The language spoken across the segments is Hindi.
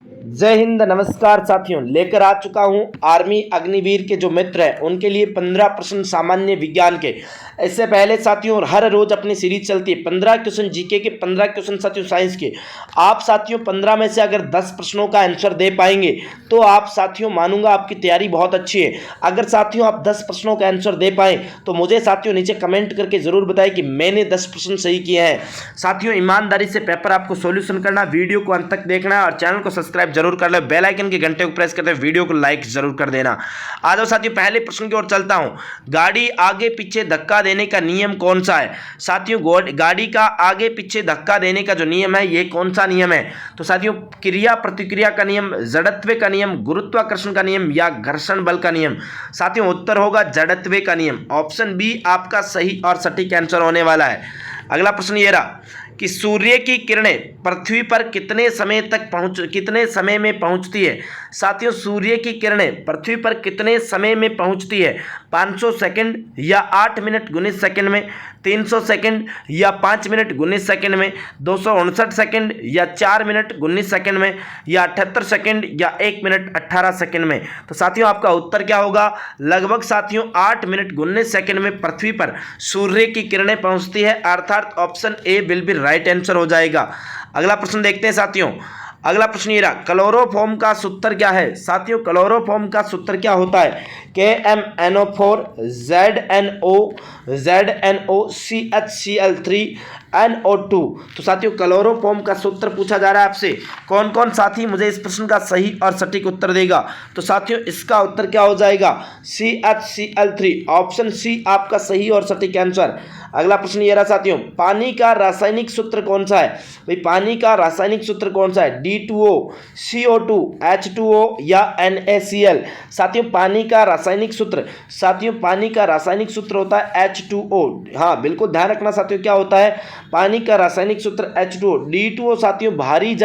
जय हिंद, नमस्कार साथियों। लेकर आ चुका हूं आर्मी अग्निवीर के जो मित्र हैं उनके लिए 15 प्रश्न सामान्य विज्ञान के। इससे पहले साथियों हर रोज अपनी सीरीज चलती है 15 क्वेश्चन जीके के, 15 क्वेश्चन साथियों साइंस के। आप साथियों 15 में से अगर 10 प्रश्नों का आंसर दे पाएंगे तो आप साथियों मानूंगा आपकी तैयारी बहुत अच्छी है। अगर साथियों आप 10 प्रश्नों का आंसर दे पाए तो मुझे साथियों नीचे कमेंट करके जरूर बताएं कि मैंने 10 प्रश्न सही किए हैं। साथियों ईमानदारी से पेपर आपको सॉल्यूशन करना, वीडियो को अंत तक देखना है और चैनल को सब्सक्राइब जरूर कर ले, बेल आइकन के घंटे को प्रेस करते वीडियो को लाइक जरूर कर देना। आ जाओ साथियों पहले प्रश्न की ओर चलता हूं। गाड़ी आगे पीछे धक्का देने का नियम कौन सा है? साथियों गाड़ी का आगे पीछे धक्का देने का जो नियम है ये कौन सा नियम है? तो साथियों क्रिया प्रतिक्रिया का नियम, जड़त्व का नियम, गुरुत्वाकर्षण का नियम या घर्षण बल का नियम? साथियों उत्तर होगा जड़त्व का नियम। ऑप्शन बी आपका सही और सटीक आंसर होने वाला है। अगला प्रश्न ये रहा कि सूर्य की किरणें पृथ्वी पर कितने समय में पहुंचती है? साथियों सूर्य की किरणें पृथ्वी पर कितने समय में पहुंचती है? 500 सेकंड या 8 मिनट 19 सेकंड में, 300 सेकंड या 5 मिनट 19 सेकंड में, 259 सेकंड या 4 मिनट 19 सेकंड में, या 78 सेकंड या 1 मिनट 18 सेकंड में? तो साथियों आपका उत्तर क्या होगा? लगभग साथियों 8 मिनट 19 सेकंड में पृथ्वी पर सूर्य की किरणें पहुंचती है, अर्थात option A will be right answer हो जाएगा। अगला प्रश्न देखते हैं साथियों। अगला प्रश्न ये रहा, क्लोरोफॉर्म का सूत्र क्या है? साथियों क्लोरोफॉर्म का सूत्र क्या होता है? KMNO4 ZNO CHCl3 NO2। तो साथियों क्लोरोफॉर्म का सूत्र पूछा जा रहा है आपसे। कौन कौन साथी मुझे इस प्रश्न का सही और सटीक उत्तर देगा? तो साथियों इसका उत्तर क्या हो जाएगा? CHCl3। ऑप्शन सी आपका सही और सटीक आंसर। अगला प्रश्न ये रहा साथियों, पानी का रासायनिक सूत्र कौन सा है? भाई पानी का रासायनिक सूत्र कौन सा है? D2O, CO2, H2O या NaCl? साथियों पानी का रासायनिक सूत्र, साथियों पानी का रासायनिक सूत्र होता है H2O। हाँ बिल्कुल ध्यान रखना साथियों, क्या होता है पानी का रासायनिक सूत्र? H2O। D2O साथियों भारी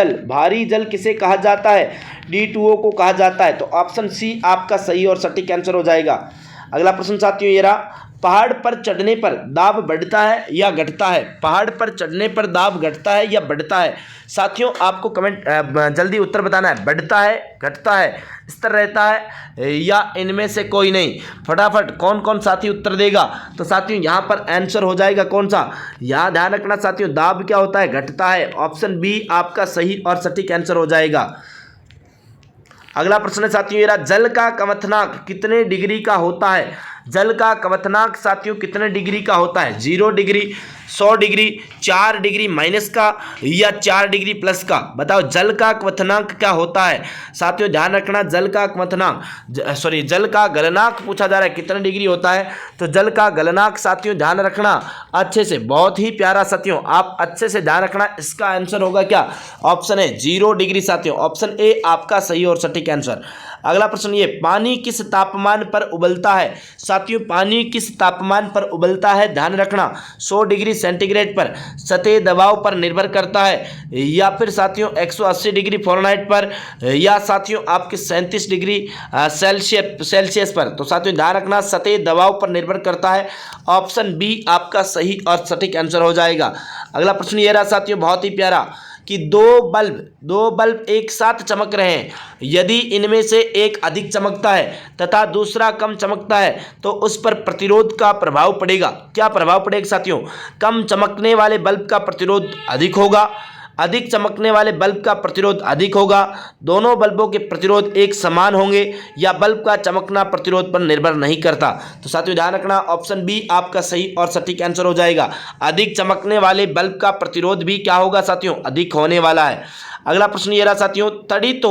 जल किसे कहा जाता है? D2O को कहा जाता है। तो ऑप्शन सी आपका सही और सटीक आंसर हो जाएगा। अगला प्रश्न साथियों ये रहा, पहाड़ पर चढ़ने पर दाब बढ़ता है या घटता है? पहाड़ पर चढ़ने पर दाब घटता है या बढ़ता है? साथियों आपको कमेंट जल्दी उत्तर बताना है। बढ़ता है, घटता है, स्थिर रहता है या इनमें से कोई नहीं? फटाफट कौन कौन साथी उत्तर देगा? तो साथियों यहाँ पर आंसर हो जाएगा कौन सा? यहाँ ध्यान रखना साथियों, दाब क्या होता है? घटता है। ऑप्शन बी आपका सही और सटीक आंसर हो जाएगा। अगला प्रश्न है साथियों ये रहा, जल का क्वथनांक कितने डिग्री का होता है? जल का क्वथनांक साथियों कितने डिग्री का होता है? 0 डिग्री, 100 डिग्री, 4 डिग्री माइनस का या 4 डिग्री प्लस का? बताओ जल का क्वथनांक क्या होता है? साथियों ध्यान रखना, जल का क्वथनांक जल का गलनांक पूछा जा रहा है कितने डिग्री होता है? तो जल का गलनांक साथियों ध्यान रखना अच्छे से, बहुत ही प्यारा साथियों, आप अच्छे से ध्यान रखना। इसका आंसर होगा क्या? ऑप्शन है 0 डिग्री साथियों। ऑप्शन ए आपका सही और सटीक आंसर। अगला प्रश्न ये, पानी किस तापमान पर उबलता है? साथियों पानी किस तापमान पर उबलता है? ध्यान रखना 100 डिग्री सेंटीग्रेड पर, सतह दबाव पर निर्भर करता है, या फिर साथियों 180 डिग्री फ़ारेनहाइट पर, या साथियों आपके 37 डिग्री सेल्सियस पर? तो साथियों ध्यान रखना सतह दबाव पर निर्भर करता है। ऑप्शन बी आपका सही और सटीक आंसर हो जाएगा। अगला प्रश्न ये रहा साथियों बहुत ही प्यारा, कि दो बल्ब एक साथ चमक रहे हैं, यदि इनमें से एक अधिक चमकता है तथा दूसरा कम चमकता है तो उस पर प्रतिरोध का प्रभाव पड़ेगा। क्या प्रभाव पड़ेगा साथियों? कम चमकने वाले बल्ब का प्रतिरोध अधिक होगा, अधिक चमकने वाले बल्ब का प्रतिरोध अधिक होगा, दोनों बल्बों के प्रतिरोध एक समान होंगे, या बल्ब का चमकना प्रतिरोध पर निर्भर नहीं करता? तो साथियों ध्यान रखना ऑप्शन बी आपका सही और सटीक आंसर हो जाएगा। अधिक चमकने वाले बल्ब का प्रतिरोध भी क्या होगा साथियों? अधिक होने वाला है। अगला प्रश्न ये रहा साथियों, तड़ित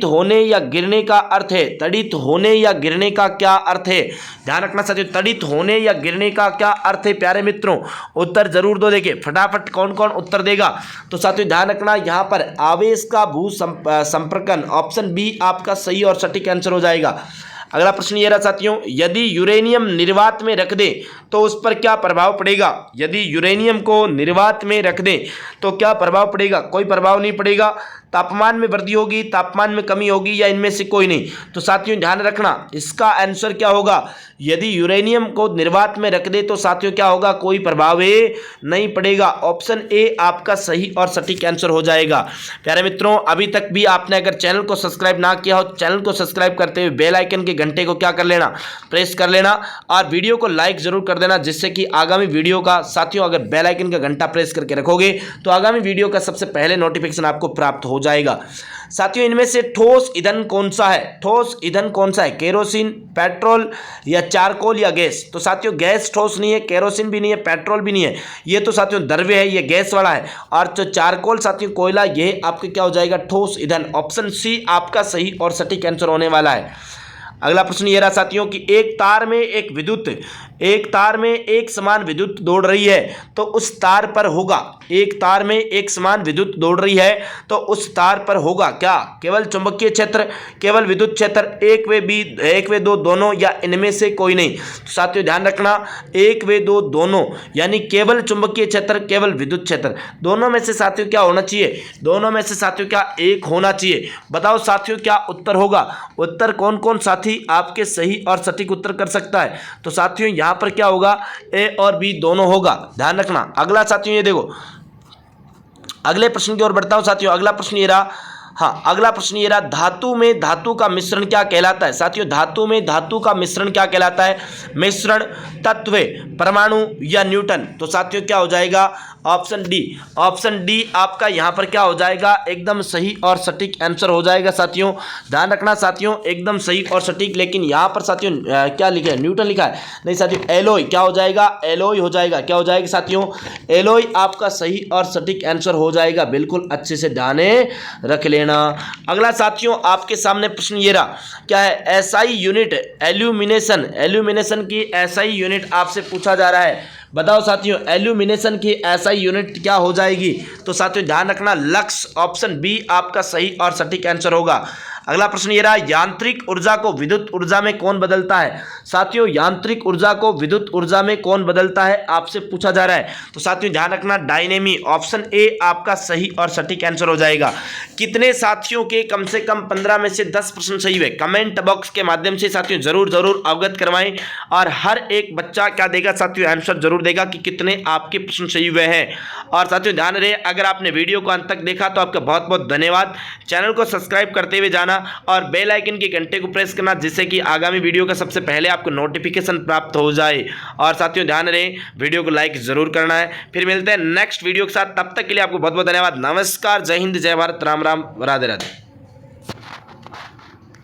होने या गिरने का अर्थ है? तड़ित होने या गिरने का क्या अर्थ है? ध्यान रखना साथियों, तड़ित होने या गिरने का क्या अर्थ है प्यारे मित्रों? उत्तर जरूर दो। देखिए फटाफट कौन कौन उत्तर देगा? तो साथियों ध्यान रखना यहाँ पर आवेश का भू संपर्कन, ऑप्शन बी आपका सही और सटीक आंसर हो जाएगा। अगला प्रश्न ये रहा साथियों, यदि यूरेनियम निर्वात में रख दें तो उस पर क्या प्रभाव पड़ेगा? यदि यूरेनियम को निर्वात में रख दें तो क्या प्रभाव पड़ेगा? कोई प्रभाव नहीं पड़ेगा। तापमान में वृद्धि होगी, तापमान में कमी होगी, या इनमें से कोई नहीं। तो साथियों ध्यान रखना, इसका आंसर क्या होगा, यदि यूरेनियम को निर्वात में रख दे तो साथियों क्या होगा, कोई प्रभाव नहीं पड़ेगा। ऑप्शन ए आपका सही और सटीक आंसर हो जाएगा। प्यारे मित्रों, अभी तक भी आपने अगर चैनल को सब्सक्राइब ना किया हो, चैनल को सब्सक्राइब करते हुए बेल आइकन के घंटे को क्या कर लेना, प्रेस कर लेना, और वीडियो को लाइक जरूर कर देना, जिससे कि आगामी वीडियो का साथियों अगर बेल आइकन का घंटा प्रेस करके रखोगे तो आगामी वीडियो का सबसे पहले नोटिफिकेशन आपको प्राप्त हो जाएगा। साथियों इनमें से ठोस ईंधन कौन सा है, ठोस ईंधन कौन सा है, केरोसिन, पेट्रोल या चारकोल या गैस। तो साथियों गैस ठोस नहीं है, केरोसिन भी नहीं है, पेट्रोल भी नहीं है, ये तो साथियों द्रव्य है, ये गैस वाला है। और जो चारकोल साथियों कोयला, ये आपके क्या हो जाएगा, ठोस ईंधन। ऑप्शन सी आपका सही और सटीक आंसर होने वाला है। अगला प्रश्न ये रहा साथियों कि एक तार में एक समान विद्युत दौड़ रही है तो उस तार पर होगा, एक तार में एक समान विद्युत दौड़ रही है तो उस तार पर होगा क्या, केवल चुंबकीय क्षेत्र, केवल विद्युत क्षेत्र, एक व दो दोनों, या इनमें से कोई नहीं। तो साथियों ध्यान रखना, एक व दो दोनों यानी केवल चुंबकीय क्षेत्र, केवल विद्युत क्षेत्र, दोनों में से साथियों क्या होना चाहिए, दोनों में से साथियों क्या एक होना चाहिए। बताओ साथियों क्या उत्तर होगा, उत्तर कौन कौन साथी आपके सही और सटीक उत्तर कर सकता है। तो साथियों यहां पर क्या होगा, ए और बी दोनों होगा, ध्यान रखना। अगला साथियों ये देखो, अगले प्रश्न की ओर बढ़ता हूं साथियों। अगला प्रश्न ये रहा, हाँ अगला प्रश्न ये रहा, धातु में धातु का मिश्रण क्या कहलाता है। साथियों धातु में धातु का मिश्रण क्या कहलाता है, मिश्रण, तत्व, परमाणु या न्यूटन। तो साथियों क्या हो जाएगा, ऑप्शन डी, ऑप्शन डी आपका यहां पर क्या हो जाएगा, एकदम सही और सटीक आंसर हो जाएगा। साथियों ध्यान रखना, साथियों एकदम सही और सटीक, लेकिन यहां पर साथियों क्या लिखा है, न्यूटन लिखा है, नहीं साथियों एलोय, क्या हो जाएगा, एलोय हो जाएगा। क्या हो जाएगा साथियों, एलोय आपका सही और सटीक आंसर हो जाएगा। बिल्कुल अच्छे से ध्यान रख लेना। अगला साथियों आपके सामने प्रश्न ये रहा, क्या है, एसआई यूनिट, एल्यूमिनेशन, एल्यूमिनेशन की एसआई यूनिट आपसे पूछा जा रहा है। बताओ साथियों एल्यूमिनेशन की एसआई यूनिट क्या हो जाएगी। तो साथियों ध्यान रखना, लक्स, ऑप्शन बी आपका सही और सटीक आंसर होगा। अगला प्रश्न ये रहा, यांत्रिक ऊर्जा को विद्युत ऊर्जा में कौन बदलता है। साथियों यांत्रिक ऊर्जा को विद्युत ऊर्जा में कौन बदलता है, आपसे पूछा जा रहा है। तो साथियों ध्यान रखना, डायनेमी, ऑप्शन ए आपका सही और सटीक आंसर हो जाएगा। कितने साथियों के कम से कम 15 में से 10 प्रश्न सही हुए, कमेंट बॉक्स के माध्यम से साथियों जरूर अवगत करवाएं, और हर एक बच्चा क्या देगा साथियों, आंसर जरूर देगा कि कितने आपके प्रश्न सही हुए हैं। और साथियों ध्यान रहे, अगर आपने वीडियो को अंत तक देखा तो आपका बहुत बहुत धन्यवाद। चैनल को सब्सक्राइब करते हुए जाना और बेल आइकन के घंटे को प्रेस करना, जिससे कि आगामी वीडियो का सबसे पहले आपको नोटिफिकेशन प्राप्त हो जाए। और साथियों ध्यान रहे, वीडियो को लाइक जरूर करना है। फिर मिलते हैं नेक्स्ट वीडियो के साथ, तब तक के लिए आपको बहुत बहुत धन्यवाद। नमस्कार, जय हिंद, जय भारत, राम राम, राधे राधे।